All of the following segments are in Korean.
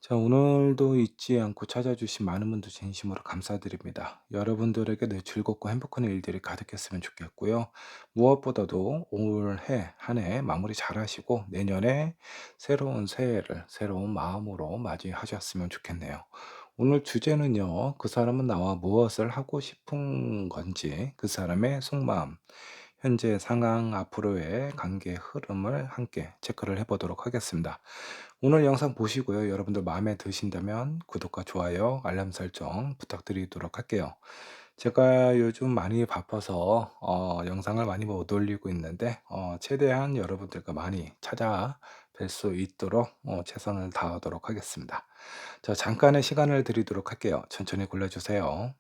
자, 오늘도 잊지 않고 찾아주신 많은 분들 진심으로 감사드립니다. 여러분들에게 늘 즐겁고 행복한 일들이 가득했으면 좋겠고요. 무엇보다도 올해 한 해 마무리 잘 하시고 내년에 새로운 새해를 새로운 마음으로 맞이하셨으면 좋겠네요. 오늘 주제는요, 그 사람은 나와 무엇을 하고 싶은 건지, 그 사람의 속마음, 현재 상황, 앞으로의 관계 흐름을 함께 체크를 해보도록 하겠습니다. 오늘 영상 보시고요. 여러분들 마음에 드신다면 구독과 좋아요, 알람 설정 부탁드리도록 할게요. 제가 요즘 많이 바빠서 영상을 많이 못 올리고 있는데 최대한 여러분들과 많이 찾아뵐 수 있도록 최선을 다하도록 하겠습니다. 자, 잠깐의 시간을 드리도록 할게요. 천천히 골라주세요.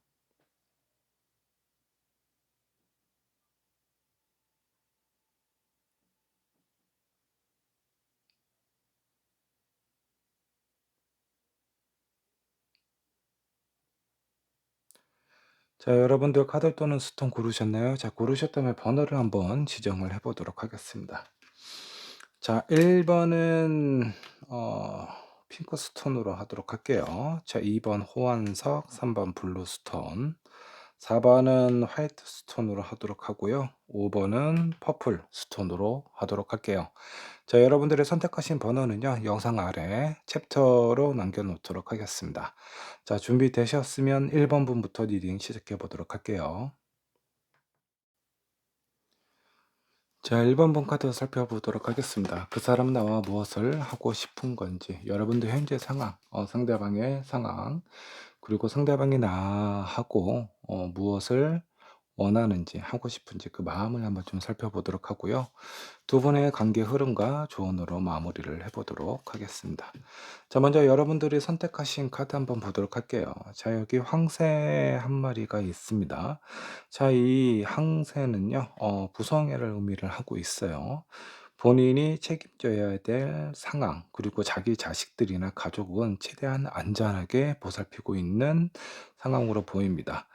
자, 여러분들 카드 또는 스톤 고르셨나요? 자, 고르셨다면 번호를 한번 지정을 해 보도록 하겠습니다. 자, 1 번은 핑크 스톤으로 하도록 할게요. 자, 2번 호환석, 3번 블루 스톤, 4 번은 화이트 스톤으로 하도록 하고요. 5 번은 퍼플 스톤으로 하도록 할게요. 자, 여러분들의 선택하신 번호는요, 영상 아래 챕터로 남겨 놓도록 하겠습니다. 자, 준비되셨으면 1번 분부터 리딩 시작해 보도록 할게요. 자, 1번 분 카드 살펴보도록 하겠습니다. 그 사람은 나와 무엇을 하고 싶은 건지, 여러분들 현재 상황, 상대방의 상황, 그리고 상대방이 나하고 무엇을 원하는지, 하고 싶은지 그 마음을 한번 좀 살펴보도록 하고요. 두 분의 관계 흐름과 조언으로 마무리를 해보도록 하겠습니다. 자, 먼저 여러분들이 선택하신 카드 한번 보도록 할게요. 자, 여기 황새 한 마리가 있습니다. 자, 이 황새는요, 부성애를 의미를 하고 있어요. 본인이 책임져야 될 상황, 그리고 자기 자식들이나 가족은 최대한 안전하게 보살피고 있는 상황으로 보입니다.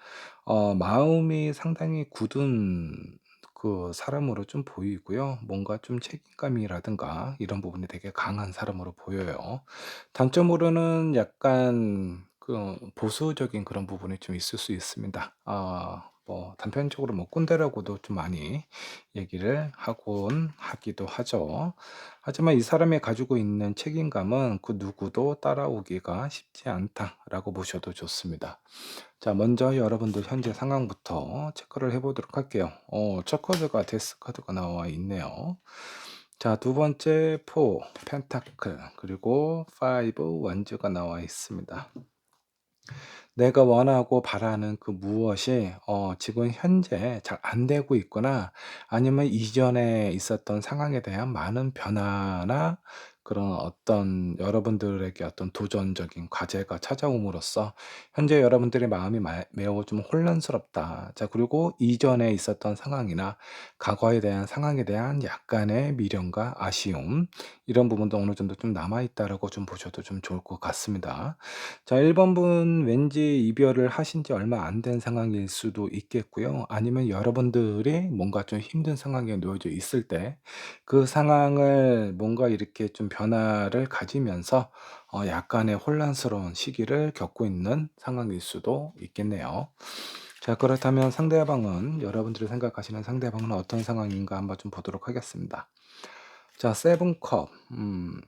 마음이 상당히 굳은 그 사람으로 좀 보이고요. 뭔가 좀 책임감이라든가 이런 부분이 되게 강한 사람으로 보여요. 단점으로는 약간 그 보수적인 그런 부분이 좀 있을 수 있습니다. 뭐 단편적으로 뭐 꼰대라고도 좀 많이 얘기를 하곤 하기도 하죠. 하지만 이 사람이 가지고 있는 책임감은 그 누구도 따라오기가 쉽지 않다라고 보셔도 좋습니다. 자, 먼저 여러분들 현재 상황부터 체크를 해 보도록 할게요. 첫 카드가 데스 카드가 나와 있네요. 자, 두 번째 포 펜타클, 그리고 파이브 원즈가 나와 있습니다. 내가 원하고 바라는 그 무엇이 지금 현재 잘 안 되고 있거나 아니면 이전에 있었던 상황에 대한 많은 변화나 그런 어떤 여러분들에게 어떤 도전적인 과제가 찾아옴으로써 현재 여러분들의 마음이 매우 좀 혼란스럽다. 자, 그리고 이전에 있었던 상황이나 과거에 대한 상황에 대한 약간의 미련과 아쉬움, 이런 부분도 어느 정도 좀 남아 있다라고 좀 보셔도 좀 좋을 것 같습니다. 자, 1번 분 왠지 이별을 하신 지 얼마 안 된 상황일 수도 있겠고요. 아니면 여러분들이 뭔가 좀 힘든 상황에 놓여져 있을 때 그 상황을 뭔가 이렇게 좀 변화를 가지면서 약간의 혼란스러운 시기를 겪고 있는 상황일 수도 있겠네요. 자, 그렇다면 상대방은, 여러분들이 생각하시는 상대방은 어떤 상황인가 한번 좀 보도록 하겠습니다. 자, 세븐 컵,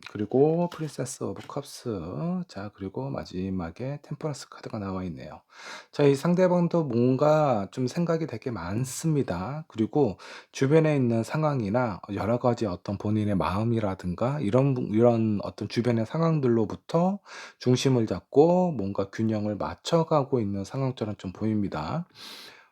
그리고 프린세스 오브 컵스, 자, 그리고 마지막에 템퍼런스 카드가 나와 있네요. 자, 이 상대방도 뭔가 좀 생각이 되게 많습니다. 그리고 주변에 있는 상황이나 여러 가지 어떤 본인의 마음이라든가 이런 어떤 주변의 상황들로부터 중심을 잡고 뭔가 균형을 맞춰가고 있는 상황처럼 좀 보입니다.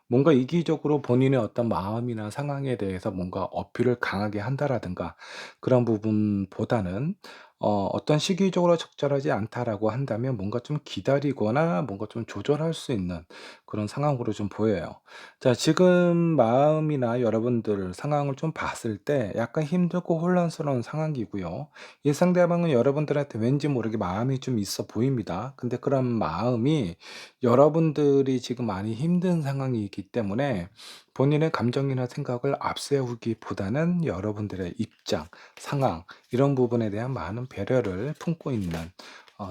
뭔가 이기적으로 본인의 어떤 마음이나 상황에 대해서 뭔가 어필을 강하게 한다라든가 그런 부분보다는 어떤 '시기적으로 적절하지 않다.'라고 한다면 뭔가 좀 기다리거나 뭔가 좀 조절할 수 있는 그런 상황으로 좀 보여요. 자, 지금 마음이나 여러분들 상황을 좀 봤을 때 약간 힘들고 혼란스러운 상황이고요. 이 상대방은 여러분들한테 왠지 모르게 마음이 좀 있어 보입니다. 근데 그런 마음이 여러분들이 지금 많이 힘든 상황이기 때문에 본인의 감정이나 생각을 앞세우기보다는 여러분들의 입장, 상황, 이런 부분에 대한 많은 배려를 품고 있는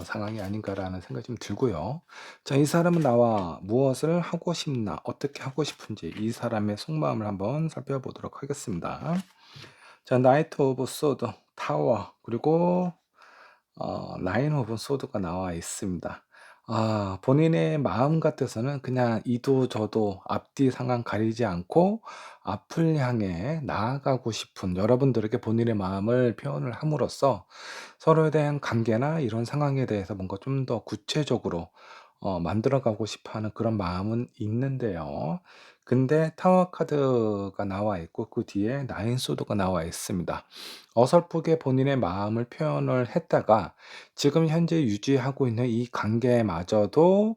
상황이 아닌가라는 생각이 좀 들고요. 자, 이 사람은 나와 무엇을 하고 싶나, 어떻게 하고 싶은지 이 사람의 속마음을 한번 살펴보도록 하겠습니다. 자, 나이트 오브 소드, 타워, 그리고 라인 오브 소드가 나와 있습니다. 본인의 마음 같아서는 그냥 이도 저도 앞뒤 상황 가리지 않고 앞을 향해 나아가고 싶은, 여러분들에게 본인의 마음을 표현을 함으로써 서로에 대한 관계나 이런 상황에 대해서 뭔가 좀 더 구체적으로 만들어 가고 싶어 하는 그런 마음은 있는데요. 근데 타워 카드가 나와 있고 그 뒤에 나인 소드가 나와 있습니다. 어설프게 본인의 마음을 표현을 했다가 지금 현재 유지하고 있는 이 관계마저도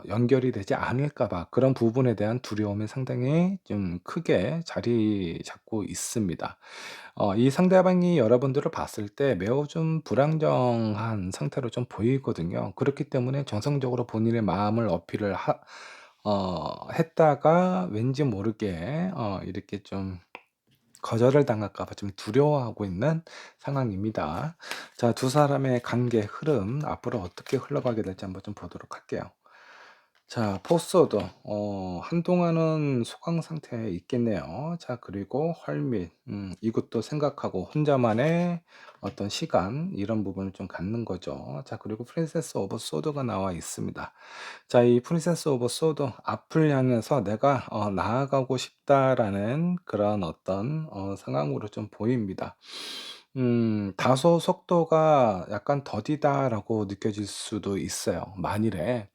연결이 되지 않을까 봐 그런 부분에 대한 두려움이 상당히 좀 크게 자리 잡고 있습니다. 이 상대방이 여러분들을 봤을 때 매우 좀 불안정한 상태로 좀 보이거든요. 그렇기 때문에 정성적으로 본인의 마음을 어필을 했다가 왠지 모르게 이렇게 좀 거절을 당할까 봐 좀 두려워하고 있는 상황입니다. 자, 두 사람의 관계 흐름 앞으로 어떻게 흘러가게 될지 한번 좀 보도록 할게요. 자, 포스워드. 한동안은 소강 상태에 있겠네요. 자, 그리고 헐밋. 이것도 생각하고 혼자만의 어떤 시간, 이런 부분을 좀 갖는 거죠. 자, 그리고 프린세스 오브 소드가 나와 있습니다. 자, 이 프린세스 오브 소드 앞을 향해서 내가 나아가고 싶다라는 그런 어떤 상황으로 좀 보입니다. 다소 속도가 약간 더디다라고 느껴질 수도 있어요. 만일에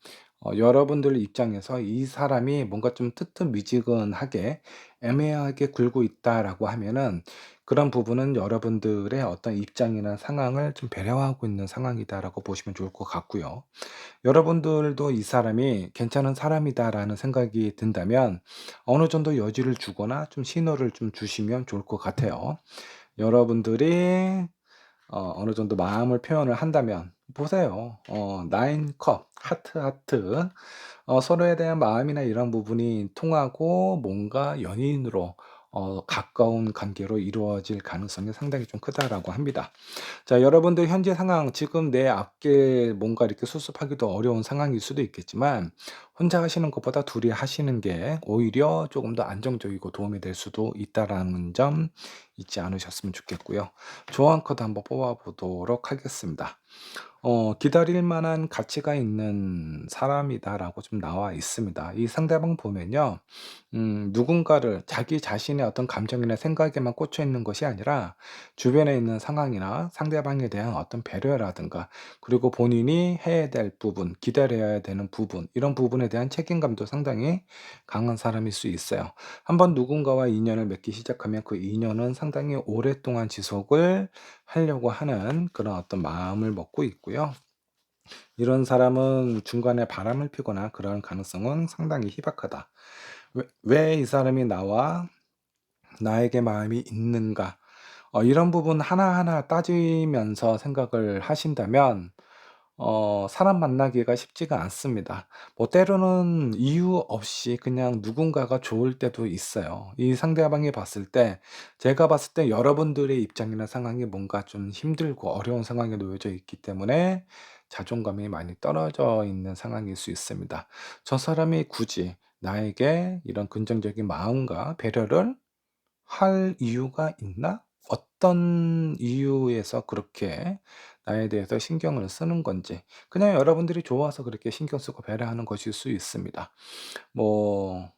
여러분들 입장에서 이 사람이 뭔가 좀 뜨뜻미지근하게 애매하게 굴고 있다라고 하면은 그런 부분은 여러분들의 어떤 입장이나 상황을 좀 배려하고 있는 상황이다라고 보시면 좋을 것 같고요. 여러분들도 이 사람이 괜찮은 사람이다라는 생각이 든다면 어느 정도 여지를 주거나 좀 신호를 좀 주시면 좋을 것 같아요. 여러분들이 어느 정도 마음을 표현을 한다면 보세요. 나인 컵, 하트, 하트. 서로에 대한 마음이나 이런 부분이 통하고 뭔가 연인으로 가까운 관계로 이루어질 가능성이 상당히 좀 크다라고 합니다. 자, 여러분들 현재 상황 지금 내 앞길 뭔가 이렇게 수습하기도 어려운 상황일 수도 있겠지만 혼자 하시는 것보다 둘이 하시는 게 오히려 조금 더 안정적이고 도움이 될 수도 있다라는 점 잊지 않으셨으면 좋겠고요. 조언 카드 한번 뽑아 보도록 하겠습니다. 기다릴 만한 가치가 있는 사람이다라고 좀 나와 있습니다. 이 상대방 보면요. 누군가를 자기 자신의 어떤 감정이나 생각에만 꽂혀 있는 것이 아니라 주변에 있는 상황이나 상대방에 대한 어떤 배려라든가 그리고 본인이 해야 될 부분, 기다려야 되는 부분, 이런 부분에 대한 책임감도 상당히 강한 사람일 수 있어요. 한번 누군가와 인연을 맺기 시작하면 그 인연은 상당히 오랫동안 지속을 하려고 하는 그런 어떤 마음을 먹고 있고요. 이런 사람은 중간에 바람을 피거나 그런 가능성은 상당히 희박하다. 왜 이 사람이 나와 나에게 마음이 있는가? 이런 부분 하나하나 따지면서 생각을 하신다면 사람 만나기가 쉽지가 않습니다. 뭐 때로는 이유 없이 그냥 누군가가 좋을 때도 있어요. 이 상대방이 봤을 때 제가 봤을 때 여러분들의 입장이나 상황이 뭔가 좀 힘들고 어려운 상황에 놓여져 있기 때문에 자존감이 많이 떨어져 있는 상황일 수 있습니다. 저 사람이 굳이 나에게 이런 긍정적인 마음과 배려를 할 이유가 있나? 어떤 이유에서 그렇게 나에 대해서 신경을 쓰는 건지 그냥 여러분들이 좋아서 그렇게 신경 쓰고 배려하는 것일 수 있습니다. 뭐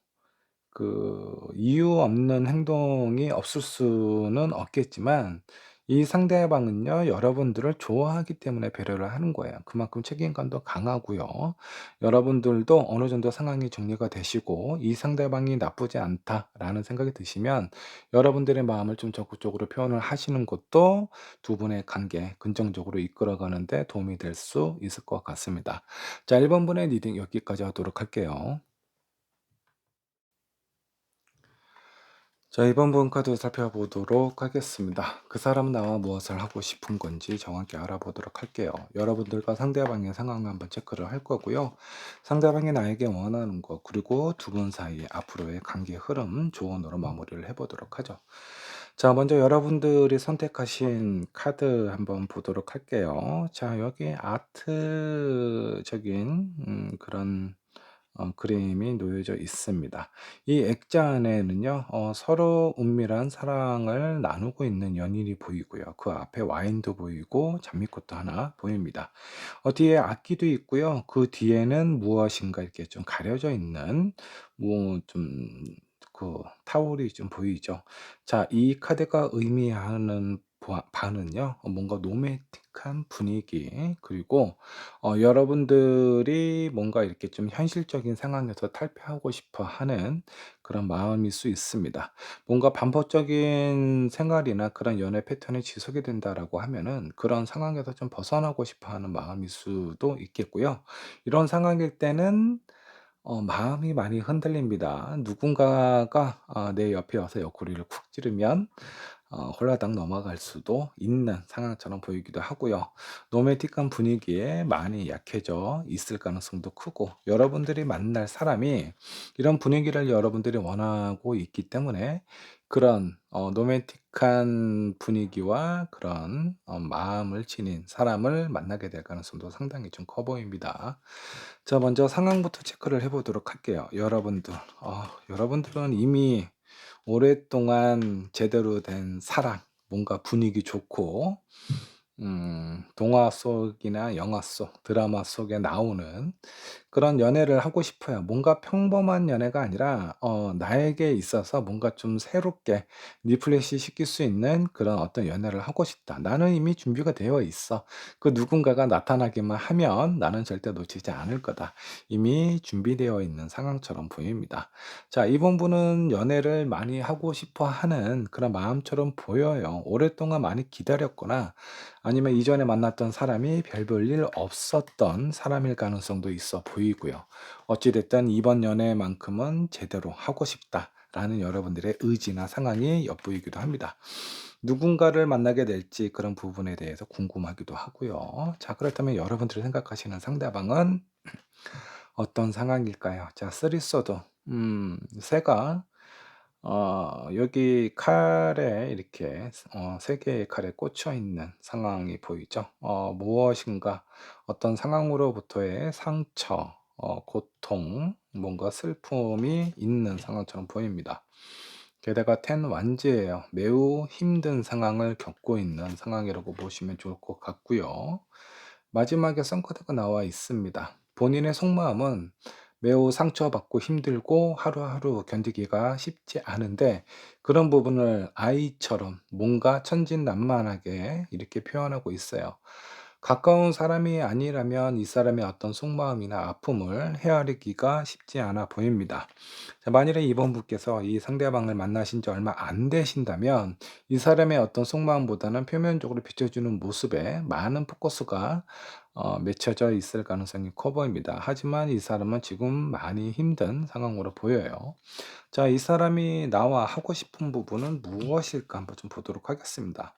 이유 없는 행동이 없을 수는 없겠지만 이 상대방은요 여러분들을 좋아하기 때문에 배려를 하는 거예요. 그만큼 책임감도 강하고요. 여러분들도 어느 정도 상황이 정리가 되시고 '이 상대방이 나쁘지 않다.'라는 생각이 드시면 여러분들의 마음을 좀 적극적으로 표현을 하시는 것도 두 분의 관계 긍정적으로 이끌어가는 데 도움이 될 수 있을 것 같습니다. 자, 1번 분의 리딩 여기까지 하도록 할게요. 자, 이번 분 카드 살펴보도록 하겠습니다. 그 사람은 나와 무엇을 하고 싶은 건지 정확히 알아보도록 할게요. 여러분들과 상대방의 상황을 한번 체크를 할 거고요. 상대방이 나에게 원하는 것, 그리고 두 분 사이의 앞으로의 관계 흐름 조언으로 마무리를 해보도록 하죠. 자, 먼저 여러분들이 선택하신 카드 한번 보도록 할게요. 자, 여기 아트적인 그런 그림이 놓여져 있습니다. 이 액자 안에는요, 서로 은밀한 사랑을 나누고 있는 연인이 보이고요. 그 앞에 와인도 보이고 장미꽃도 하나 보입니다. 뒤에 악기도 있고요. 그 뒤에는 무엇인가 이렇게 좀 가려져 있는 뭐 좀 그 타올이 좀 보이죠. 자, 이 카드가 의미하는 바는요. 뭔가 로맨틱한 분위기, 그리고 여러분들이 뭔가 이렇게 좀 현실적인 상황에서 탈피하고 싶어 하는 그런 마음일 수 있습니다. 뭔가 반복적인 생활이나 그런 연애 패턴이 지속이 된다라고 하면은 그런 상황에서 좀 벗어나고 싶어 하는 마음일 수도 있겠고요. 이런 상황일 때는 마음이 많이 흔들립니다. 누군가가 내 옆에 와서 옆구리를 쿡 찌르면 홀라당 넘어갈 수도 있는 상황처럼 보이기도 하고요. 로맨틱한 분위기에 많이 약해져 있을 가능성도 크고, 여러분들이 만날 사람이 이런 분위기를 여러분들이 원하고 있기 때문에 그런 로맨틱한 분위기와 그런 마음을 지닌 사람을 만나게 될 가능성도 상당히 좀 커 보입니다. 자, 먼저 상황부터 체크를 해 보도록 할게요. 여러분들은 이미 오랫동안 제대로 된 사랑, 뭔가 분위기 좋고 동화 속이나 영화 속, 드라마 속에 나오는 그런 연애를 하고 싶어요. 뭔가 평범한 연애가 아니라 나에게 있어서 뭔가 좀 새롭게 리프레시 시킬 수 있는 그런 어떤 연애를 하고 싶다. 나는 이미 준비가 되어 있어. 그 누군가가 나타나기만 하면 나는 절대 놓치지 않을 거다. 이미 준비되어 있는 상황처럼 보입니다. 자, 이번 분은 연애를 많이 하고 싶어 하는 그런 마음처럼 보여요. 오랫동안 많이 기다렸거나 아니면 이전에 만났던 사람이 별 볼 일 없었던 사람일 가능성도 있어 보이고요. 어찌 됐든 이번 연애만큼은 제대로 하고 싶다라는 여러분들의 의지나 상황이 엿보이기도 합니다. 누군가를 만나게 될지 그런 부분에 대해서 궁금하기도 하고요. 자, 그렇다면 여러분들이 생각하시는 상대방은 어떤 상황일까요? 자, 쓰리소드. 새가 여기 칼에 이렇게 세 개의 칼에 꽂혀 있는 상황이 보이죠. 무엇인가 어떤 상황으로부터의 상처, 고통, 뭔가 슬픔이 있는 상황처럼 보입니다. 게다가 텐 완즈예요. 매우 힘든 상황을 겪고 있는 상황이라고 보시면 좋을 것 같고요. 마지막에 선커드가 나와 있습니다. 본인의 속마음은 매우 상처받고 힘들고 하루하루 견디기가 쉽지 않은데, 그런 부분을 아이처럼 뭔가 천진난만하게 이렇게 표현하고 있어요. 가까운 사람이 아니라면 이 사람의 어떤 속마음이나 아픔을 헤아리기가 쉽지 않아 보입니다. 자, 만일에 이번 분께서 이 상대방을 만나신 지 얼마 안 되신다면 이 사람의 어떤 속마음보다는 표면적으로 비춰주는 모습에 많은 포커스가 맺혀져 있을 가능성이 커 보입니다. 하지만 이 사람은 지금 많이 힘든 상황으로 보여요. 자, 이 사람이 나와 하고 싶은 부분은 무엇일까 한번 좀 보도록 하겠습니다.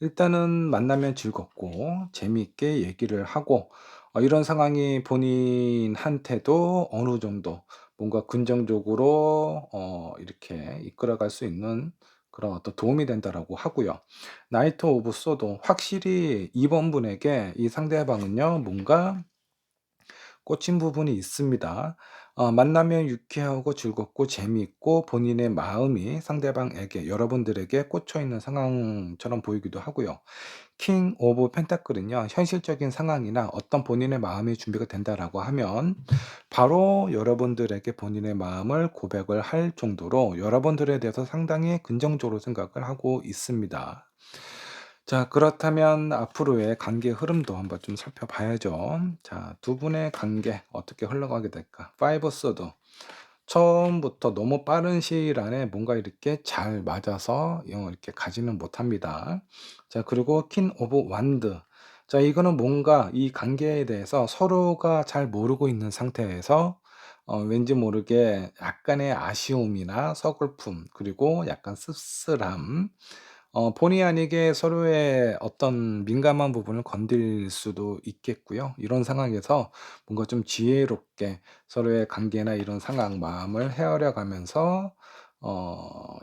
일단은 만나면 즐겁고 재미있게 얘기를 하고, 이런 상황이 본인한테도 어느 정도 뭔가 긍정적으로 이렇게 이끌어갈 수 있는 그런 어떤 도움이 된다라고 하고요. 나이트 오브 소도 확실히 이번 분에게 이 상대방은요, 뭔가 꽂힌 부분이 있습니다. 만나면 유쾌하고 즐겁고 재미있고 본인의 마음이 상대방에게, 여러분들에게 꽂혀 있는 상황처럼 보이기도 하고요. 킹 오브 펜타클은요, 현실적인 상황이나 어떤 본인의 마음이 준비가 된다라고 하면 바로 여러분들에게 본인의 마음을 고백을 할 정도로 여러분들에 대해서 상당히 긍정적으로 생각을 하고 있습니다. 자, 그렇다면 앞으로의 관계 흐름도 한번 좀 살펴봐야죠. 자, 두 분의 관계 어떻게 흘러가게 될까? 파이브 소드. 처음부터 너무 빠른 시일 안에 뭔가 이렇게 잘 맞아서 이렇게 가지는 못합니다. 자, 그리고 퀸 오브 완드. 자, 이거는 뭔가 이 관계에 대해서 서로가 잘 모르고 있는 상태에서 왠지 모르게 약간의 아쉬움이나 서글픔, 그리고 약간 씁쓸함, 본의 아니게 서로의 어떤 민감한 부분을 건들 수도 있겠고요. 이런 상황에서 뭔가 좀 지혜롭게 서로의 관계나 이런 상황, 마음을 헤아려 가면서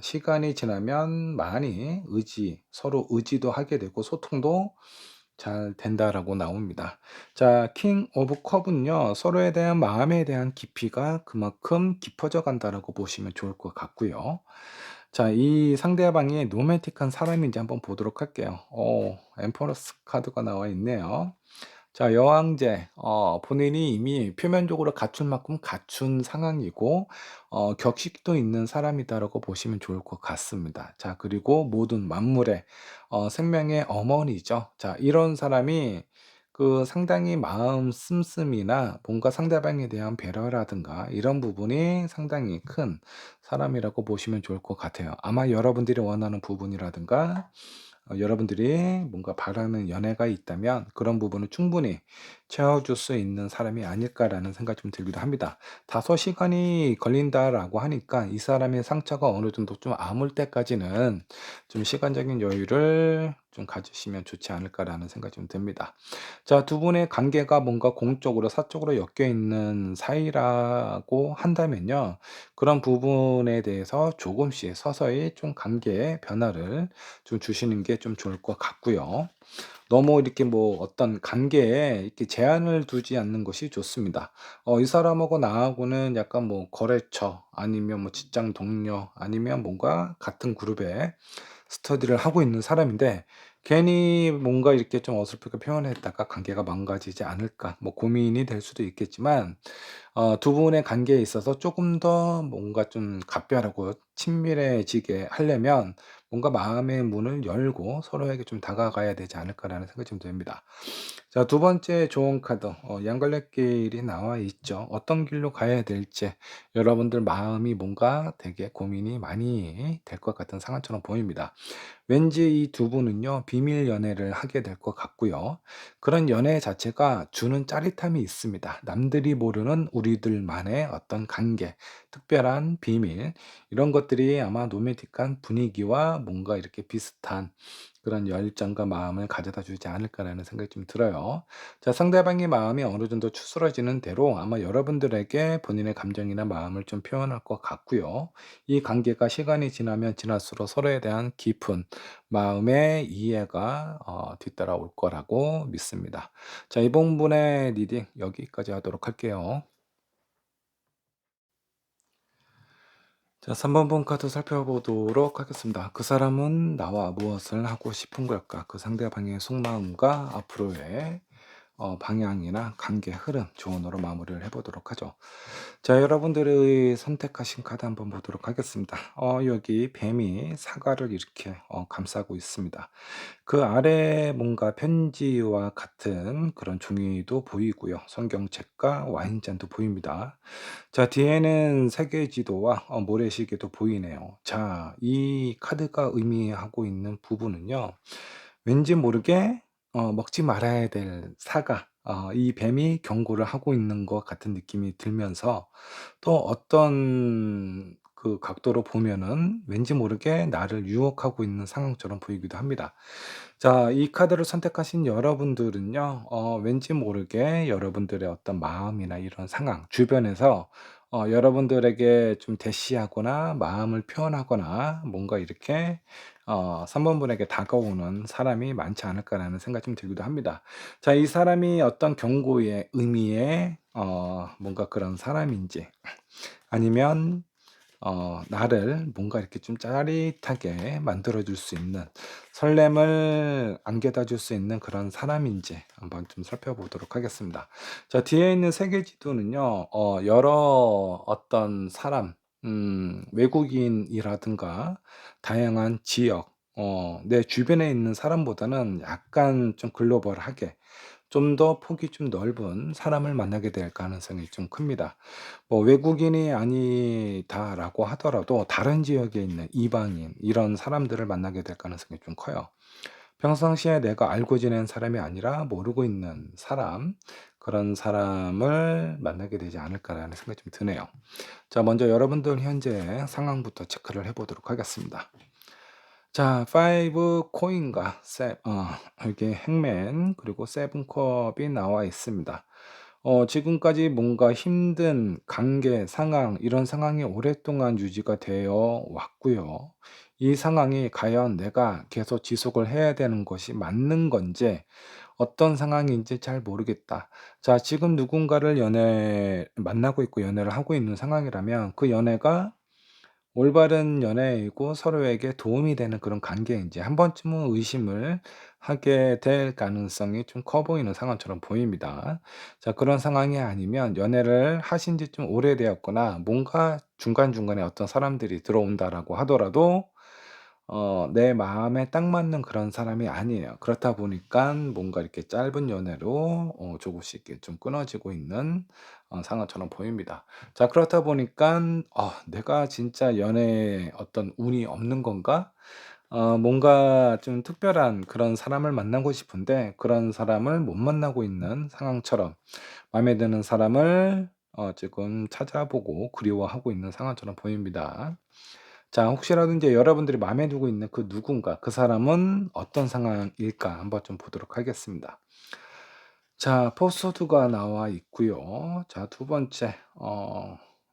시간이 지나면 많이 서로 의지도 하게 되고 소통도 잘 된다라고 나옵니다. 자, 킹 오브 컵은요, 서로에 대한 마음에 대한 깊이가 그만큼 깊어져 간다라고 보시면 좋을 것 같고요. 자, 이 상대방이 로맨틱한 사람인지 한번 보도록 할게요. 엠퍼러스 카드가 나와 있네요. 자, 여왕제, 본인이 이미 표면적으로 갖춘 만큼 갖춘 상황이고, 격식도 있는 사람이다라고 보시면 좋을 것 같습니다. 자, 그리고 모든 만물의, 생명의 어머니죠. 자, 이런 사람이 상당히 마음 씀씀이나 뭔가 상대방에 대한 배려라든가 이런 부분이 상당히 큰 사람이라고 보시면 좋을 것 같아요. 아마 여러분들이 원하는 부분이라든가 여러분들이 뭔가 바라는 연애가 있다면 그런 부분을 충분히 채워줄 수 있는 사람이 아닐까라는 생각이 좀 들기도 합니다. 다소 시간이 걸린다라고 하니까 이 사람의 상처가 어느 정도 좀 아물 때까지는 좀 시간적인 여유를 좀 가지시면 좋지 않을까라는 생각이 좀 듭니다. 자, 두 분의 관계가 뭔가 공적으로 사적으로 엮여 있는 사이라고 한다면요. 그런 부분에 대해서 조금씩 서서히 좀 관계의 변화를 좀 주시는 게 좀 좋을 것 같고요. 너무 이렇게 뭐 어떤 관계에 이렇게 제한을 두지 않는 것이 좋습니다. 이 사람하고 나하고는 약간 뭐 거래처 아니면 뭐 직장 동료 아니면 뭔가 같은 그룹에 스터디를 하고 있는 사람인데 괜히 뭔가 이렇게 좀 어설프게 표현했다가 관계가 망가지지 않을까 뭐 고민이 될 수도 있겠지만 두 분의 관계에 있어서 조금 더 뭔가 좀 각별하고 친밀해지게 하려면 뭔가 마음의 문을 열고 서로에게 좀 다가가야 되지 않을까라는 생각이 좀 듭니다. 자, 두 번째 좋은 카드, 양갈래길이 나와 있죠. 어떤 길로 가야 될지 여러분들 마음이 뭔가 되게 고민이 많이 될 것 같은 상황처럼 보입니다. 왠지 이 두 분은요, 비밀 연애를 하게 될 것 같고요. 그런 연애 자체가 주는 짜릿함이 있습니다. 남들이 모르는 우리들만의 어떤 관계, 특별한 비밀, 이런 것들이 아마 로맨틱한 분위기와 뭔가 이렇게 비슷한 그런 열정과 마음을 가져다 주지 않을까라는 생각이 좀 들어요. 자, 상대방의 마음이 어느 정도 추스러지는 대로 아마 여러분들에게 본인의 감정이나 마음을 좀 표현할 것 같고요. 이 관계가 시간이 지나면 지날수록 서로에 대한 깊은 마음의 이해가 뒤따라올 거라고 믿습니다. 자, 이번 분의 리딩 여기까지 하도록 할게요. 자, 3번 본 카드 살펴보도록 하겠습니다. 그 사람은 나와 무엇을 하고 싶은 걸까? 그 상대방의 속마음과 앞으로의 방향이나 관계 흐름 조언으로 마무리를 해보도록 하죠. 자, 여러분들의 선택하신 카드 한번 보도록 하겠습니다. 여기 뱀이 사과를 이렇게 감싸고 있습니다. 그 아래에 뭔가 편지와 같은 그런 종이도 보이고요. 성경책과 와인잔도 보입니다. 자, 뒤에는 세계 지도와 모래시계도 보이네요. 자, 이 카드가 의미하고 있는 부분은요. 왠지 모르게 먹지 말아야 될 사과, 이 뱀이 경고를 하고 있는 것 같은 느낌이 들면서 또 어떤 그 각도로 보면은 왠지 모르게 나를 유혹하고 있는 상황처럼 보이기도 합니다. 자, 이 카드를 선택하신 여러분들은요, 왠지 모르게 여러분들의 어떤 마음이나 이런 상황, 주변에서 여러분들에게 좀 대시하거나 마음을 표현하거나 뭔가 이렇게 3번 분에게 다가오는 사람이 많지 않을까라는 생각이 좀 들기도 합니다. 자, 이 사람이 어떤 경고의 의미의 뭔가 그런 사람인지 아니면 나를 뭔가 이렇게 좀 짜릿하게 만들어 줄 수 있는 설렘을 안겨다 줄 수 있는 그런 사람인지 한번 좀 살펴보도록 하겠습니다. 자, 뒤에 있는 세계 지도는요. 여러 어떤 사람, 외국인이라든가 다양한 지역, 내 주변에 있는 사람보다는 약간 좀 글로벌하게 좀 더 폭이 좀 넓은 사람을 만나게 될 가능성이 좀 큽니다. 뭐 외국인이 아니다라고 하더라도 다른 지역에 있는 이방인 이런 사람들을 만나게 될 가능성이 좀 커요. 평상시에 내가 알고 지낸 사람이 아니라 모르고 있는 사람, 그런 사람을 만나게 되지 않을까라는 생각이 좀 드네요. 자, 먼저 여러분들 현재 상황부터 체크를 해 보도록 하겠습니다. 자, 5 코인과 이게 행맨 그리고 7 컵이 나와 있습니다. 지금까지 뭔가 힘든 관계, 상황 이런 상황이 오랫동안 유지가 되어 왔고요. 이 상황이 과연 내가 계속 지속을 해야 되는 것이 맞는 건지 어떤 상황인지 잘 모르겠다. 자, 지금 누군가를 만나고 있고 연애를 하고 있는 상황이라면 그 연애가 올바른 연애이고 서로에게 도움이 되는 그런 관계인지 한 번쯤은 의심을 하게 될 가능성이 좀 커 보이는 상황처럼 보입니다. 자, 그런 상황이 아니면 연애를 하신 지 좀 오래되었거나 뭔가 중간중간에 어떤 사람들이 들어온다라고 하더라도 내 마음에 딱 맞는 그런 사람이 아니에요. 그렇다 보니까 뭔가 이렇게 짧은 연애로 조금씩 이렇게 좀 끊어지고 있는 상황처럼 보입니다. 자, 그렇다 보니까 '내가 진짜 연애에 어떤 운이 없는 건가?' 뭔가 좀 특별한 그런 사람을 만나고 싶은데 그런 사람을 못 만나고 있는 상황처럼 마음에 드는 사람을 지금 찾아보고 그리워하고 있는 상황처럼 보입니다. 자, 혹시라도 인제 여러분들이 마음에 두고 있는 그 누군가, 그 사람은 어떤 상황일까 한번 좀 보도록 하겠습니다. 자, 포스트가 나와 있고요. 자, 두 번째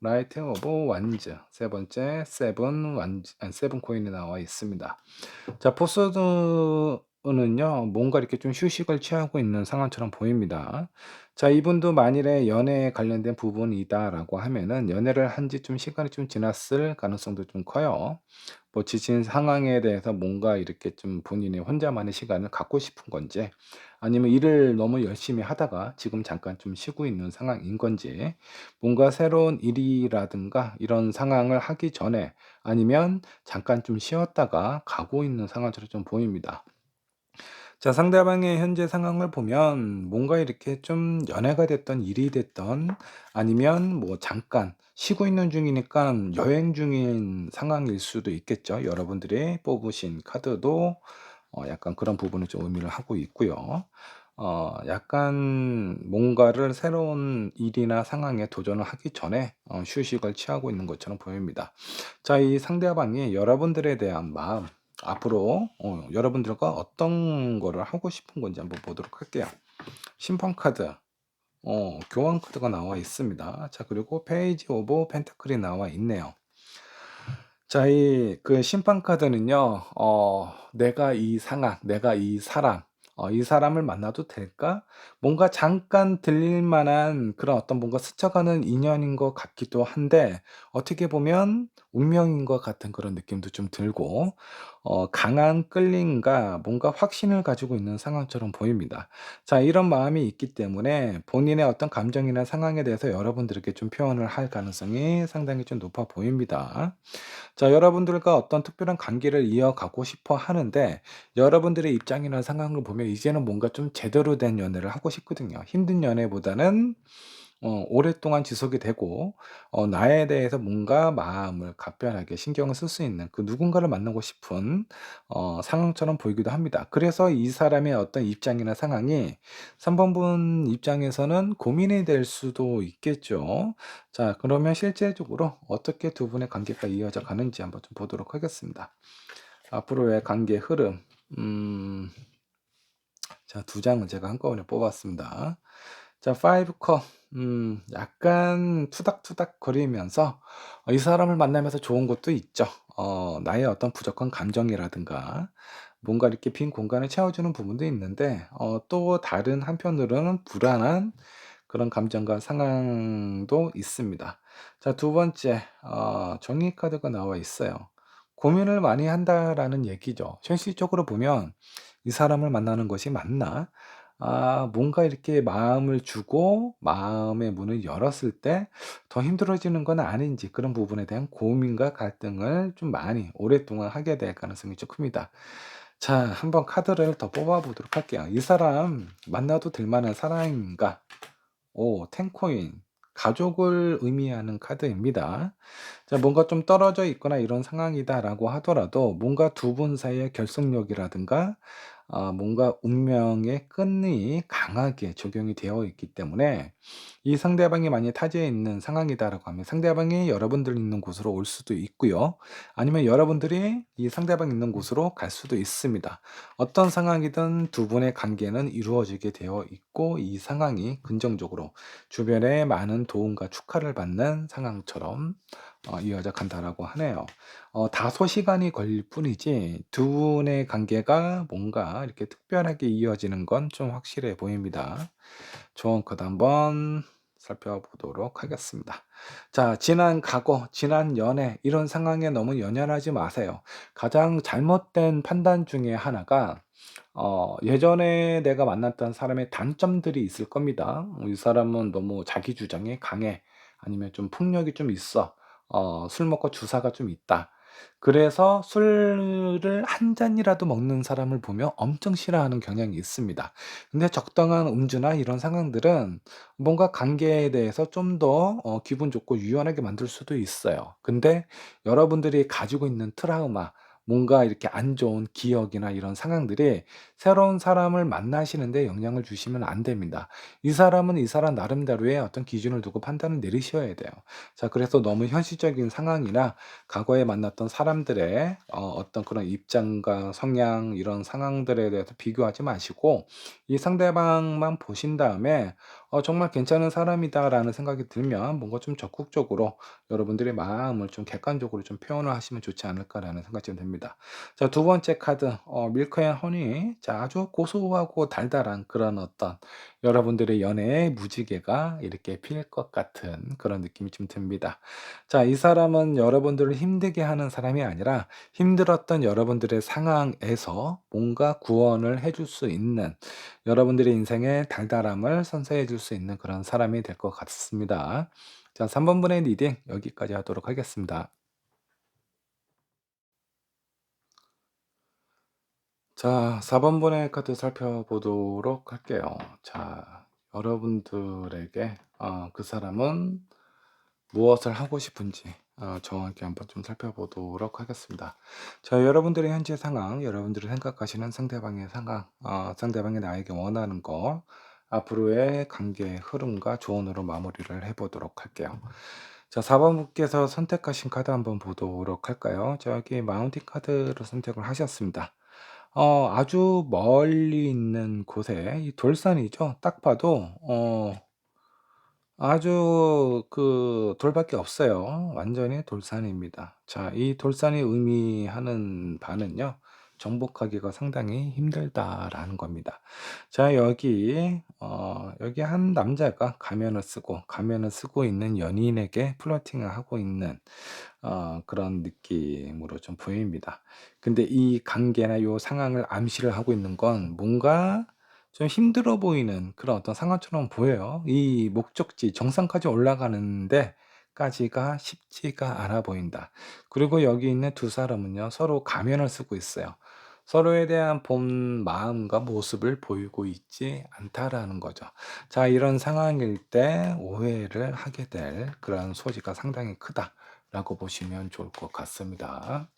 라이트 오브 완즈, 세 번째 세븐 완즈 세븐 코인이 나와 있습니다. 자, 포스드는요, 뭔가 이렇게 좀 휴식을 취하고 있는 상황처럼 보입니다. 자, 이분도 만일에 연애에 관련된 부분이다라고 하면은 연애를 한지 좀 시간이 좀 지났을 가능성도 좀 커요. 뭐 지친 상황에 대해서 뭔가 이렇게 좀 본인이 혼자만의 시간을 갖고 싶은 건지 아니면 일을 너무 열심히 하다가 지금 잠깐 좀 쉬고 있는 상황인 건지 뭔가 새로운 일이라든가 이런 상황을 하기 전에 아니면 잠깐 좀 쉬었다가 가고 있는 상황처럼 좀 보입니다. 자, 상대방의 현재 상황을 보면 뭔가 이렇게 좀 연애가 됐던 일이 됐던 아니면 뭐 잠깐 쉬고 있는 중이니까 여행 중인 상황일 수도 있겠죠. 여러분들이 뽑으신 카드도 약간 그런 부분을 좀 의미를 하고 있고요. 약간 뭔가를 새로운 일이나 상황에 도전을 하기 전에 휴식을 취하고 있는 것처럼 보입니다. 자, 이 상대방이 여러분들에 대한 마음, 앞으로 여러분들과 어떤 거를 하고 싶은 건지 한번 보도록 할게요. 심판 카드, 교환 카드가 나와 있습니다. 자, 그리고 페이지 오브 펜타클이 나와 있네요. 자, 이 그 심판 카드는요. 내가 이 상황, 내가 이 사람, '이 사람을 만나도 될까?' 뭔가 잠깐 들릴 만한 그런 어떤 뭔가 스쳐가는 인연인 것 같기도 한데 어떻게 보면 운명인 것 같은 그런 느낌도 좀 들고 강한 끌림과 뭔가 확신을 가지고 있는 상황처럼 보입니다. 자, 이런 마음이 있기 때문에 본인의 어떤 감정이나 상황에 대해서 여러분들에게 좀 표현을 할 가능성이 상당히 좀 높아 보입니다. 자, 여러분들과 어떤 특별한 관계를 이어가고 싶어 하는데 여러분들의 입장이나 상황을 보면 이제는 뭔가 좀 제대로 된 연애를 하고 싶거든요. 힘든 연애보다는 오랫동안 지속이 되고 나에 대해서 뭔가 마음을 각별하게 신경을 쓸 수 있는 그 누군가를 만나고 싶은 상황처럼 보이기도 합니다. 그래서 이 사람의 어떤 입장이나 상황이 3 번분 입장에서는 고민이 될 수도 있겠죠. 자, 그러면 실제적으로 어떻게 두 분의 관계가 이어져 가는지 한번 좀 보도록 하겠습니다. 앞으로의 관계 흐름. 음 자, 두 장을 제가 한꺼번에 뽑았습니다. 자, 5 컵. 약간 투닥투닥거리면서 이 사람을 만나면서 좋은 것도 있죠. 나의 어떤 부족한 감정이라든가 뭔가 이렇게 빈 공간을 채워주는 부분도 있는데 또 다른 한편으로는 불안한 그런 감정과 상황도 있습니다. 자, 두 번째 정의 카드가 나와 있어요. 고민을 많이 한다라는 얘기죠. 현실적으로 보면 '이 사람을 만나는 것이 맞나?' 뭔가 이렇게 마음을 주고 마음의 문을 열었을 때 더 힘들어지는 건 아닌지 그런 부분에 대한 고민과 갈등을 좀 많이 오랫동안 하게 될 가능성이 좀 큽니다. 자, 한번 카드를 더 뽑아 보도록 할게요. '이 사람 만나도 될 만한 사람인가?' 오, 텐코인. 가족을 의미하는 카드입니다. 자, 뭔가 좀 떨어져 있거나 이런 상황이다라고 하더라도 뭔가 두 분 사이의 결속력이라든가 뭔가 운명의 끈이 강하게 적용이 되어 있기 때문에 이 상대방이 만약에 타지에 있는 상황이다라고 하면 상대방이 여러분들 있는 곳으로 올 수도 있고요. 아니면 여러분들이 이 상대방 있는 곳으로 갈 수도 있습니다. 어떤 상황이든 두 분의 관계는 이루어지게 되어 있고 이 상황이 긍정적으로 주변에 많은 도움과 축하를 받는 상황처럼 이어져 간다라고 하네요. 다소 시간이 걸릴 뿐이지 두 분의 관계가 뭔가 이렇게 특별하게 이어지는 건 좀 확실해 보입니다. 좋은 것 한번 살펴보도록 하겠습니다. 자, 지난 과거, 지난 연애 이런 상황에 너무 연연하지 마세요. 가장 잘못된 판단 중에 하나가 예전에 내가 만났던 사람의 단점들이 있을 겁니다. 이 사람은 너무 자기 주장이 강해. 아니면 좀 폭력이 좀 있어. 술 먹고 주사가 좀 있다. 그래서 술을 한 잔이라도 먹는 사람을 보면 엄청 싫어하는 경향이 있습니다. 근데 적당한 음주나 이런 상황들은 뭔가 관계에 대해서 좀 더 기분 좋고 유연하게 만들 수도 있어요. 근데 여러분들이 가지고 있는 트라우마, 뭔가 이렇게 안 좋은 기억이나 이런 상황들이 새로운 사람을 만나시는데 영향을 주시면 안 됩니다. 이 사람은 이 사람 나름대로의 어떤 기준을 두고 판단을 내리셔야 돼요. 자, 그래서 너무 현실적인 상황이나 과거에 만났던 사람들의 어떤 그런 입장과 성향 이런 상황들에 대해서 비교하지 마시고 이 상대방만 보신 다음에 '정말 괜찮은 사람이다.'라는 생각이 들면 뭔가 좀 적극적으로 여러분들의 마음을 좀 객관적으로 좀 표현을 하시면 좋지 않을까라는 생각이 좀 듭니다. 자, 두 번째 카드 밀크 앤 허니. 자, 아주 고소하고 달달한 그런 어떤 여러분들의 연애의 무지개가 이렇게 필 것 같은 그런 느낌이 좀 듭니다. 자, 이 사람은 여러분들을 힘들게 하는 사람이 아니라 힘들었던 여러분들의 상황에서 뭔가 구원을 해줄 수 있는 여러분들의 인생의 달달함을 선사해 줄 수 있는 그런 사람이 될 것 같습니다. 자, 3 번분의 리딩 여기까지 하도록 하겠습니다. 자, 4 번분의 카드 살펴보도록 할게요. 자, 여러분들에게 그 사람은 무엇을 하고 싶은지 정확히 한번 좀 살펴보도록 하겠습니다. 자, 여러분들의 현재 상황, 여러분들이 생각하시는 상대방의 상황, 상대방이 나에게 원하는 거, 앞으로의 관계의 흐름과 조언으로 마무리를 해보도록 할게요. 자, 4번 분께서 선택하신 카드 한번 보도록 할까요? 자, 여기 마운틴 카드로 선택을 하셨습니다. 아주 멀리 있는 곳에 이 돌산이죠. 딱 봐도 아주 그 돌밖에 없어요. 완전히 돌산입니다. 자, 이 돌산이 의미하는 바는요. 정복하기가 상당히 힘들다라는 겁니다. 자, 여기 한 남자가 가면을 쓰고 있는 연인에게 플러팅을 하고 있는 그런 느낌으로 좀 보입니다. 근데 이 관계나 요 상황을 암시를 하고 있는 건 뭔가 좀 힘들어 보이는 그런 어떤 상황처럼 보여요. 이 목적지 정상까지 올라가는 데까지가 쉽지가 않아 보인다. 그리고 여기 있는 두 사람은요, 서로 가면을 쓰고 있어요. 서로에 대한 본 마음과 모습을 보이고 있지 않다라는 거죠. 자, 이런 상황일 때 오해를 하게 될 그런 소지가 상당히 크다라고 보시면 좋을 것 같습니다.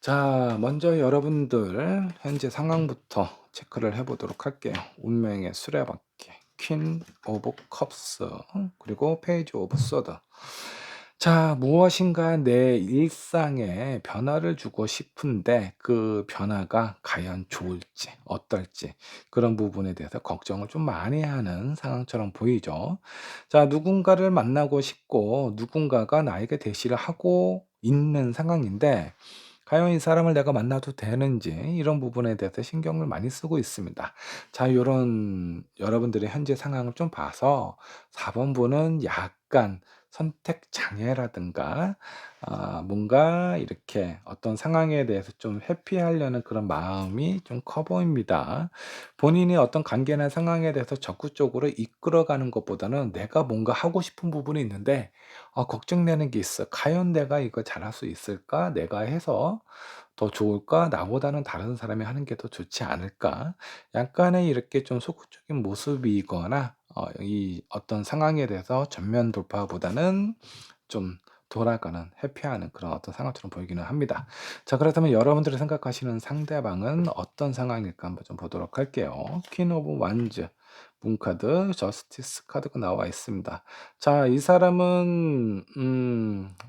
자, 먼저 여러분들 현재 상황부터 체크를 해 보도록 할게요. 운명의 수레바퀴, 퀸 오브 컵스, 그리고 페이지 오브 소드. 자, 무엇인가 내 일상에 변화를 주고 싶은데 그 변화가 과연 좋을지 어떨지 그런 부분에 대해서 걱정을 좀 많이 하는 상황처럼 보이죠. 자, 누군가를 만나고 싶고 누군가가 나에게 대시를 하고 있는 상황인데 과연 이 사람을 내가 만나도 되는지 이런 부분에 대해서 신경을 많이 쓰고 있습니다. 자, 요런 여러분들의 현재 상황을 좀 봐서 4 번분은 약간 선택 장애라든가 뭔가 이렇게 어떤 상황에 대해서 좀 회피하려는 그런 마음이 좀 커 보입니다. 본인이 어떤 관계나 상황에 대해서 적극적으로 이끌어가는 것보다는 내가 뭔가 하고 싶은 부분이 있는데 걱정되는 게 있어. '과연 내가 이거 잘할 수 있을까? 내가 해서 더 좋을까? 나보다는 다른 사람이 하는 게 더 좋지 않을까?' 약간의 이렇게 좀 소극적인 모습이거나 이 어떤 상황에 대해서 전면 돌파보다는 좀 돌아가는 회피하는 그런 어떤 상황처럼 보이기는 합니다. 자, 그렇다면 여러분들이 생각하시는 상대방은 어떤 상황일까 한번 좀 보도록 할게요. 퀸 오브 완즈, 문카드, 저스티스 카드가 나와 있습니다. 자, 이 사람은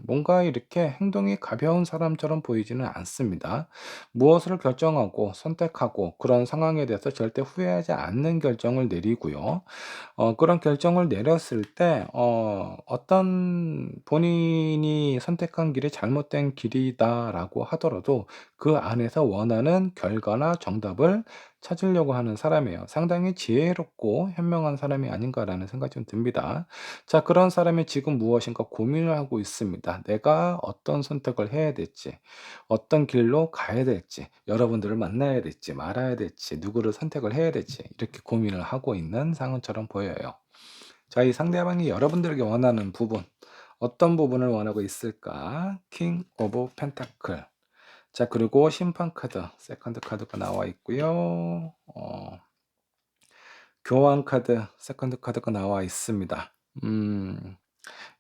뭔가 이렇게 행동이 가벼운 사람처럼 보이지는 않습니다. 무엇을 결정하고 선택하고 그런 상황에 대해서 절대 후회하지 않는 결정을 내리고요. 그런 결정을 내렸을 때 어떤 본인이 선택한 길이 잘못된 길이다라고 하더라도 그 안에서 원하는 결과나 정답을 찾으려고 하는 사람이에요. 상당히 지혜롭고 현명한 사람이 아닌가라는 생각이 좀 듭니다. 자, 그런 사람이 지금 무엇인가 고민을 하고 있습니다. 내가 어떤 선택을 해야 될지, 어떤 길로 가야 될지, 여러분들을 만나야 될지, 말아야 될지, 누구를 선택을 해야 될지 이렇게 고민을 하고 있는 상황처럼 보여요. 자, 이 상대방이 여러분들에게 원하는 부분, 어떤 부분을 원하고 있을까? 킹 오브 펜타클. 자, 그리고 심판 카드, 세컨드 카드가 나와 있고요. 교환 카드, 세컨드 카드가 나와 있습니다.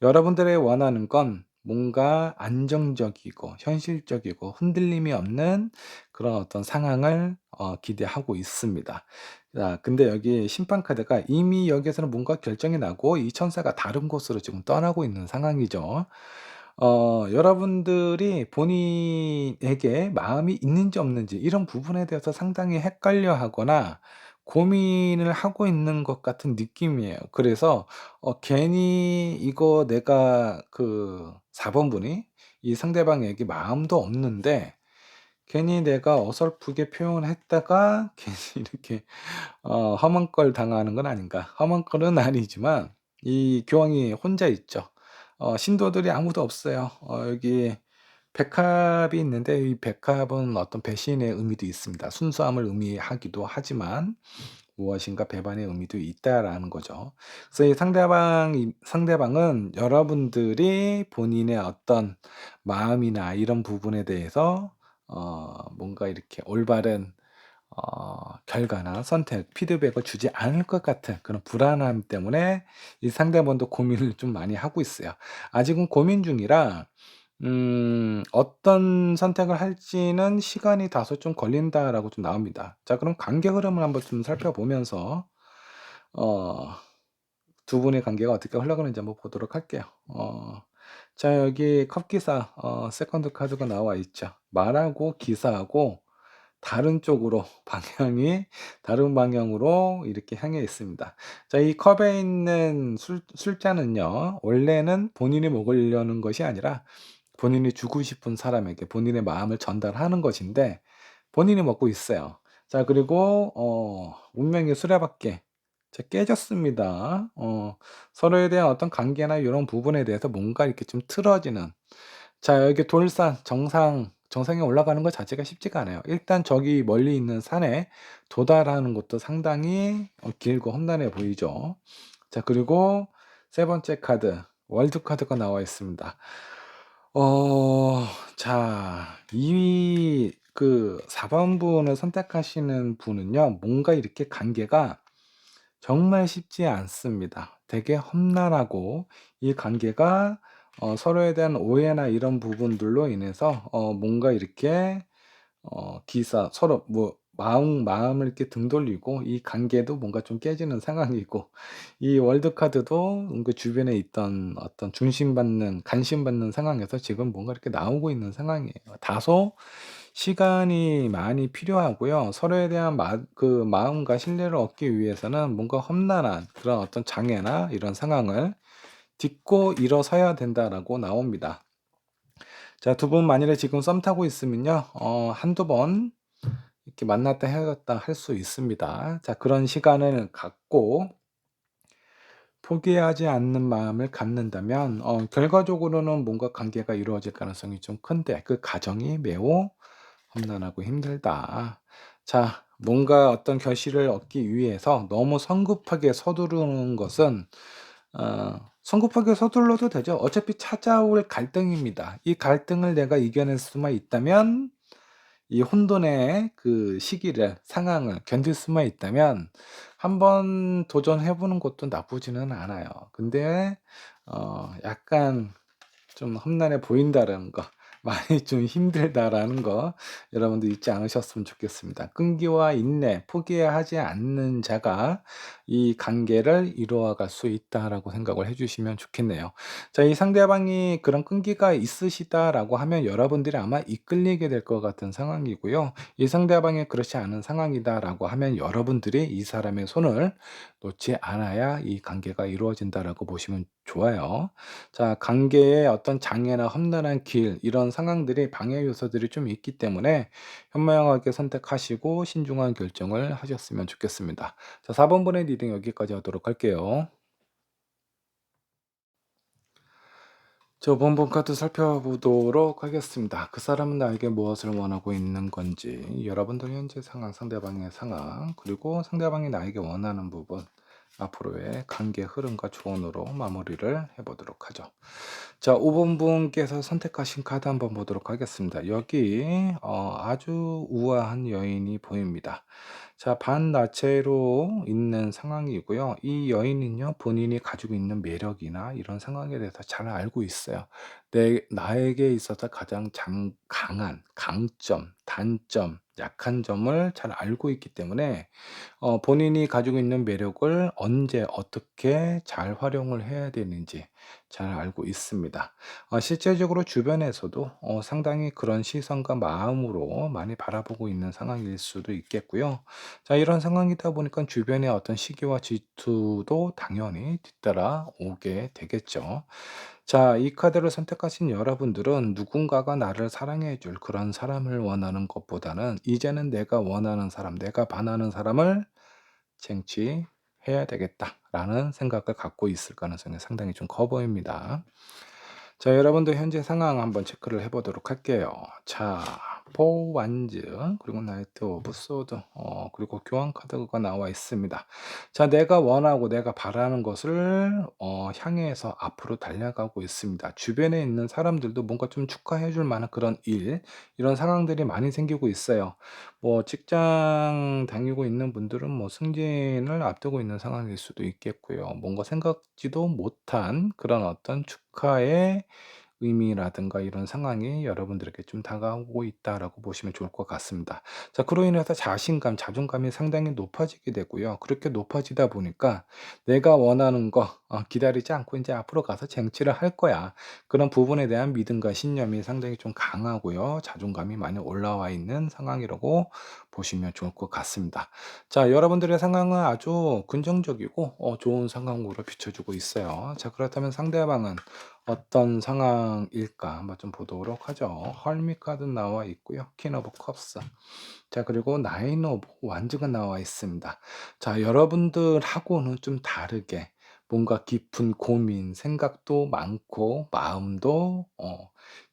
여러분들의 원하는 건 뭔가 안정적이고 현실적이고 흔들림이 없는 그런 어떤 상황을 기대하고 있습니다. 자, 근데 여기 심판 카드가 이미 여기에서는 뭔가 결정이 나고 이 천사가 다른 곳으로 지금 떠나고 있는 상황이죠. 여러분들이 본인에게 마음이 있는지 없는지 이런 부분에 대해서 상당히 헷갈려 하거나 고민을 하고 있는 것 같은 느낌이에요. 그래서 괜히 이거 내가 그 4 번분이 이 상대방에게 마음도 없는데 괜히 내가 어설프게 표현했다가 괜히 이렇게 험한 걸 당하는 건 아닌가. 험한 꼴은 아니지만 이 교황이 혼자 있죠. 신도들이 아무도 없어요. 여기 백합이 있는데 이 백합은 어떤 배신의 의미도 있습니다. 순수함을 의미하기도 하지만 무엇인가 배반의 의미도 있다라는 거죠. 그래서 이 상대방은 여러분들이 본인의 어떤 마음이나 이런 부분에 대해서 뭔가 이렇게 올바른 결과나 선택, 피드백을 주지 않을 것 같은 그런 불안함 때문에 이 상대방도 고민을 좀 많이 하고 있어요. 아직은 고민 중이라 어떤 선택을 할지는 시간이 다소 좀 걸린다라고 좀 나옵니다. 자, 그럼 관계 흐름을 한번 좀 살펴보면서 어 두 분의 관계가 어떻게 흘러가는지 한번 보도록 할게요. 자, 여기 컵기사 세컨드 카드가 나와 있죠. 말하고 기사하고 다른 쪽으로 방향이 다른 방향으로 이렇게 향해 있습니다. 자, 이 컵에 있는 술잔은요. 원래는 본인이 먹으려는 것이 아니라 본인이 주고 싶은 사람에게 본인의 마음을 전달하는 것인데 본인이 먹고 있어요. 자, 그리고 운명의 수레바퀴. 자, 깨졌습니다. 서로에 대한 어떤 관계나 이런 부분에 대해서 뭔가 이렇게 좀 틀어지는. 자, 여기 돌산 정상에 올라가는 것 자체가 쉽지가 않아요. 일단 저기 멀리 있는 산에 도달하는 것도 상당히 길고 험난해 보이죠. 자, 그리고 세 번째 카드, 월드 카드가 나와 있습니다. 어 자, 이 그 4 번분을 선택하시는 분은요. 뭔가 이렇게 관계가 정말 쉽지 않습니다. 되게 험난하고 이 관계가 서로에 대한 오해나 이런 부분들로 인해서 뭔가 이렇게 기사 서로 뭐 마음을 이렇게 등 돌리고 이 관계도 뭔가 좀 깨지는 상황이고 이 월드 카드도 그 주변에 있던 어떤 중심받는 관심받는 상황에서 지금 뭔가 이렇게 나오고 있는 상황이에요. 다소 시간이 많이 필요하고요. 서로에 대한 마음과 신뢰를 얻기 위해서는 뭔가 험난한 그런 어떤 장애나 이런 상황을 딛고 일어서야 된다라고 나옵니다. 자, 두 분 만일에 지금 썸 타고 있으면요. 한두 번 이렇게 만났다 헤어졌다 할 수 있습니다. 자, 그런 시간을 갖고 포기하지 않는 마음을 갖는다면 결과적으로는 뭔가 관계가 이루어질 가능성이 좀 큰데 그 과정이 매우 험난하고 힘들다. 자, 뭔가 어떤 결실을 얻기 위해서 너무 성급하게 서두르는 것은 성급하게 서둘러도 되죠. 어차피 찾아올 갈등입니다. 이 갈등을 내가 이겨낼 수만 있다면 이 혼돈의 그 시기를 상황을 견딜 수만 있다면 한번 도전해 보는 것도 나쁘지는 않아요. 근데 약간 좀 험난해 보인다라는 거, 많이 좀 힘들다라는 거 여러분들 잊지 않으셨으면 좋겠습니다. 끈기와 인내, 포기하지 않는 자가 이 관계를 이루어 갈 수 있다라고 생각을 해 주시면 좋겠네요. 자, 이 상대방이 그런 끈기가 있으시다라고 하면 여러분들이 아마 이끌리게 될 것 같은 상황이고요. 이 상대방이 그렇지 않은 상황이다라고 하면 여러분들이 이 사람의 손을 놓지 않아야 이 관계가 이루어진다라고 보시면 좋아요. 자, 관계에 어떤 장애나 험난한 길 이런 상황들이 방해 요소들이 좀 있기 때문에 현명하게 선택하시고 신중한 결정을 하셨으면 좋겠습니다. 자, 4 번분의 리딩 여기까지 하도록 할게요. 저 본문 카드 살펴보도록 하겠습니다. 그 사람은 나에게 무엇을 원하고 있는 건지, 여러분들 현재 상황, 상대방의 상황, 그리고 상대방이 나에게 원하는 부분, 앞으로의 관계 흐름과 조언으로 마무리를 해보도록 하죠. 자, 5번 분께서 선택하신 카드 한번 보도록 하겠습니다. 여기 아주 우아한 여인이 보입니다. 자, 반나체로 있는 상황이고요. 이 여인은요, 본인이 가지고 있는 매력이나 이런 상황에 대해서 잘 알고 있어요. 나에게 있어서 가장 강한 강점, 단점, 약한 점을 잘 알고 있기 때문에 본인이 가지고 있는 매력을 언제 어떻게 잘 활용을 해야 되는지 잘 알고 있습니다. 실제적으로 주변에서도 상당히 그런 시선과 마음으로 많이 바라보고 있는 상황일 수도 있겠고요. 자, 이런 상황이다 보니까 주변의 어떤 시기와 질투도 당연히 뒤따라 오게 되겠죠. 자, 이 카드를 선택하신 여러분들은 누군가가 나를 사랑해 줄 그런 사람을 원하는 것보다는 이제는 내가 원하는 사람, 내가 반하는 사람을 쟁취해야 되겠다라는 생각을 갖고 있을 가능성이 상당히 좀 커 보입니다. 자, 여러분들 현재 상황 한번 체크를 해 보도록 할게요. 자, 포 완즈 그리고 나이트 오브 소드 그리고 교환 카드가 나와 있습니다. 자, 내가 원하고 내가 바라는 것을 향해서 앞으로 달려가고 있습니다. 주변에 있는 사람들도 뭔가 좀 축하해 줄 만한 그런 이런 상황들이 많이 생기고 있어요. 뭐 직장 다니고 있는 분들은 뭐 승진을 앞두고 있는 상황일 수도 있겠고요. 뭔가 생각지도 못한 그런 어떤 축하의 의미라든가 이런 상황이 여러분들에게 좀 다가오고 있다라고 보시면 좋을 것 같습니다. 자, 그로 인해서 자신감, 자존감이 상당히 높아지게 되고요. 그렇게 높아지다 보니까 내가 원하는 거 기다리지 않고 이제 앞으로 가서 쟁취를 할 거야. 그런 부분에 대한 믿음과 신념이 상당히 좀 강하고요. 자존감이 많이 올라와 있는 상황이라고 보시면 좋을 것 같습니다. 자, 여러분들의 상황은 아주 긍정적이고 좋은 상황으로 비춰주고 있어요. 자, 그렇다면 상대방은 어떤 상황일까 한번 좀 보도록 하죠. 헐밋 카드 나와 있고요. 퀸 오브 컵스. 자, 그리고 나인 오브 완즈가 나와 있습니다. 자, 여러분들하고는 좀 다르게 뭔가 깊은 고민, 생각도 많고 마음도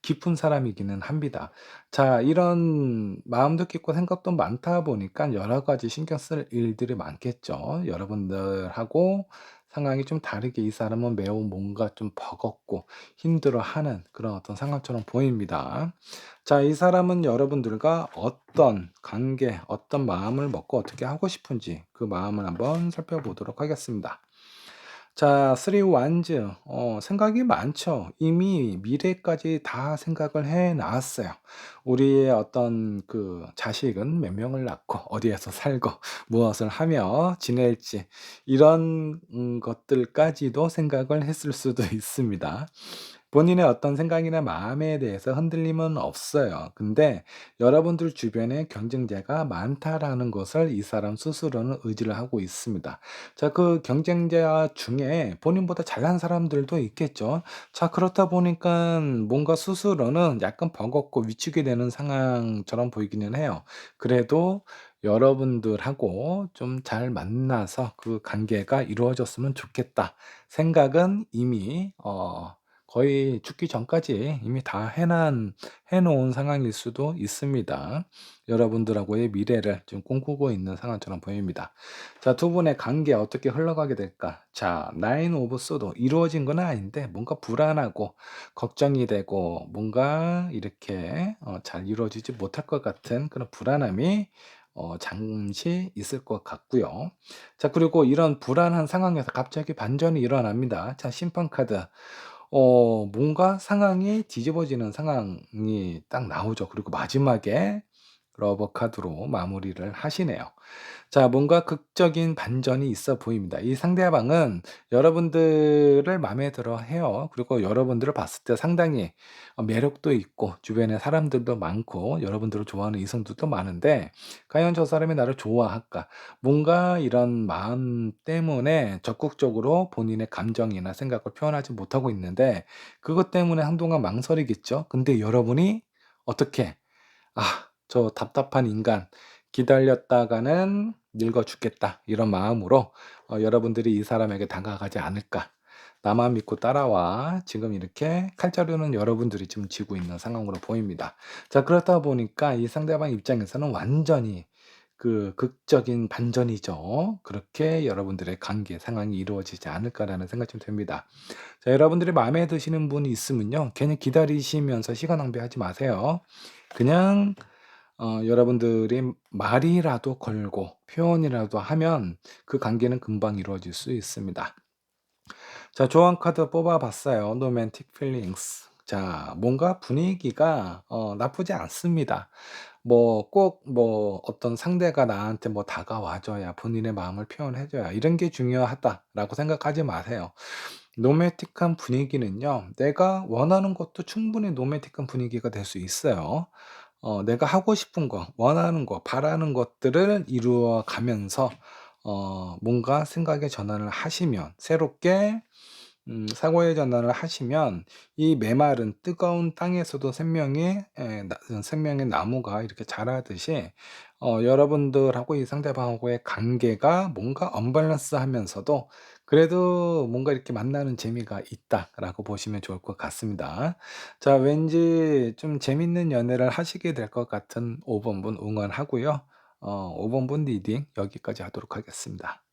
깊은 사람이기는 합니다. 자, 이런 마음도 깊고 생각도 많다 보니까 여러 가지 신경 쓸 일들이 많겠죠. 여러분들하고 상황이 좀 다르게 이 사람은 매우 뭔가 좀 버겁고 힘들어하는 그런 어떤 상황처럼 보입니다. 자, 이 사람은 여러분들과 어떤 관계, 어떤 마음을 먹고 어떻게 하고 싶은지 그 마음을 한번 살펴보도록 하겠습니다. 자, 3 완즈. 생각이 많죠. 이미 미래까지 다 생각을 해 놨어요. 우리의 어떤 그 자식은 몇 명을 낳고 어디에서 살고 무엇을 하며 지낼지 이런 것들까지도 생각을 했을 수도 있습니다. 본인의 어떤 생각이나 마음에 대해서 흔들림은 없어요. 근데 여러분들 주변에 경쟁자가 많다라는 것을 이 사람 스스로는 의지를 하고 있습니다. 자, 그 경쟁자 중에 본인보다 잘난 사람들도 있겠죠. 자, 그렇다 보니까 뭔가 스스로는 약간 버겁고 위축이 되는 상황처럼 보이기는 해요. 그래도 여러분들하고 좀 잘 만나서 그 관계가 이루어졌으면 좋겠다. 생각은 이미 거의 죽기 전까지 이미 다 해 놓은 상황일 수도 있습니다. 여러분들하고의 미래를 좀 꿈꾸고 있는 상황처럼 보입니다. 자, 두 분의 관계 어떻게 흘러가게 될까? 자, 나인 오브 소드 이루어진 건 아닌데 뭔가 불안하고 걱정이 되고 뭔가 이렇게 잘 이루어지지 못할 것 같은 그런 불안함이 잠시 있을 것 같고요. 자, 그리고 이런 불안한 상황에서 갑자기 반전이 일어납니다. 자, 심판 카드. 뭔가 상황이 뒤집어지는 상황이 딱 나오죠. 그리고 마지막에 러버 카드로 마무리를 하시네요. 자, 뭔가 극적인 반전이 있어 보입니다. 이 상대방은 여러분들을 마음에 들어 해요. 그리고 여러분들을 봤을 때 상당히 매력도 있고 주변에 사람들도 많고 여러분들을 좋아하는 이성들도 많은데, 과연 저 사람이 나를 좋아할까? 뭔가 이런 마음 때문에 적극적으로 본인의 감정이나 생각을 표현하지 못하고 있는데, 그것 때문에 한동안 망설이겠죠. 근데 여러분이 어떻게 '아, 저 답답한 인간 기다렸다가는 늙어 죽겠다.' 이런 마음으로 여러분들이 이 사람에게 다가가지 않을까. '나만 믿고 따라와.' 지금 이렇게 칼자루는 여러분들이 지금 쥐고 있는 상황으로 보입니다. 자, 그렇다 보니까 이 상대방 입장에서는 완전히 그 극적인 반전이죠. 그렇게 여러분들의 관계 상황이 이루어지지 않을까라는 생각이 좀 듭니다. 자, 여러분들이 마음에 드시는 분이 있으면요, 괜히 기다리시면서 시간 낭비하지 마세요. 그냥 여러분들이 말이라도 걸고 표현이라도 하면 그 관계는 금방 이루어질 수 있습니다. 자, 조언 카드 뽑아 봤어요. Romantic Feelings. 자, 뭔가 분위기가 나쁘지 않습니다. 꼭 어떤 상대가 나한테 다가와 줘야, 본인의 마음을 표현해 줘야 이런 게 중요하다라고 생각하지 마세요. 노매틱한 분위기는요, 내가 원하는 것도 충분히 노매틱한 분위기가 될 수 있어요. 내가 하고 싶은 거, 원하는 거, 바라는 것들을 이루어 가면서 뭔가 생각의 전환을 하시면, 새롭게 사고의 전환을 하시면, 이 메마른 뜨거운 땅에서도 생명의 나무가 이렇게 자라듯이 여러분들하고 이 상대방하고의 관계가 뭔가 언밸런스하면서도 그래도 뭔가 이렇게 만나는 재미가 있다라고 보시면 좋을 것 같습니다. 자, 왠지 좀 재밌는 연애를 하시게 될 것 같은 5 번분 응원하고요. 5 번분 리딩 여기까지 하도록 하겠습니다.